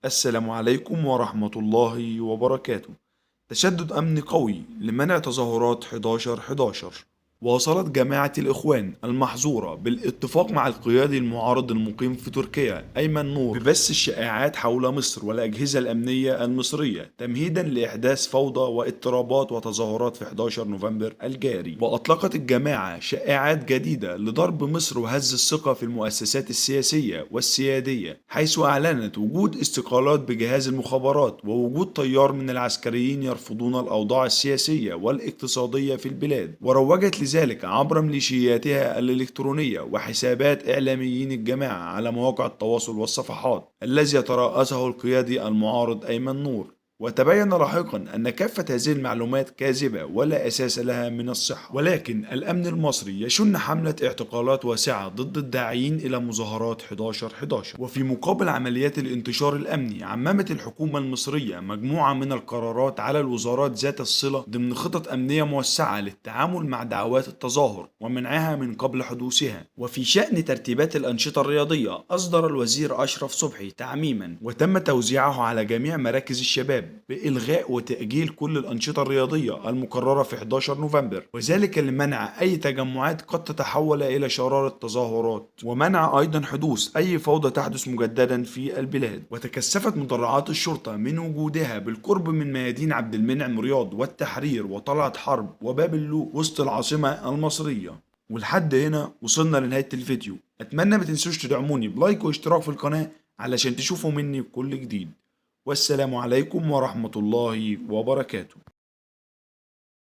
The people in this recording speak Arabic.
السلام عليكم ورحمة الله وبركاته. تشدد أمني قوي لمنع تظاهرات 11/11. واصلت جماعة الإخوان المحظورة بالاتفاق مع القيادي المعارض المقيم في تركيا أيمن نور ببث الشائعات حول مصر والأجهزة الأمنية المصرية تمهيدا لإحداث فوضى واضطرابات وتظاهرات في 11 نوفمبر الجاري. وأطلقت الجماعة شائعات جديدة لضرب مصر وهز الثقة في المؤسسات السياسية والسيادية، حيث أعلنت وجود استقالات بجهاز المخابرات ووجود تيار من العسكريين يرفضون الأوضاع السياسية والاقتصادية في البلاد، وروجت لذلك عبر ميليشياتها الإلكترونية وحسابات إعلاميين الجماعة على مواقع التواصل والصفحات الذي يترأسه القيادي المعارض أيمن نور. وتبين لاحقا أن كافة هذه المعلومات كاذبة ولا أساس لها من الصحة، ولكن الأمن المصري يشن حملة اعتقالات واسعة ضد الداعين إلى مظاهرات 11/11. وفي مقابل عمليات الانتشار الأمني عممت الحكومة المصرية مجموعة من القرارات على الوزارات ذات الصلة ضمن خطط أمنية موسعة للتعامل مع دعوات التظاهر ومنعها من قبل حدوثها. وفي شأن ترتيبات الأنشطة الرياضية أصدر الوزير أشرف صبحي تعميما وتم توزيعه على جميع مراكز الشباب بإلغاء وتأجيل كل الأنشطة الرياضية المقررة في 11 نوفمبر، وذلك لمنع أي تجمعات قد تتحول إلى شرارة تظاهرات، ومنع أيضا حدوث أي فوضى تحدث مجددا في البلاد. وتكثفت مدرعات الشرطة من وجودها بالقرب من ميادين عبد المنعم رياض والتحرير وطلعت حرب وباب اللوق وسط العاصمة المصرية. ولحد هنا وصلنا لنهاية الفيديو. أتمنى ما تنسوش تدعموني بلايك واشتراك في القناة علشان تشوفوا مني كل جديد. والسلام عليكم ورحمة الله وبركاته.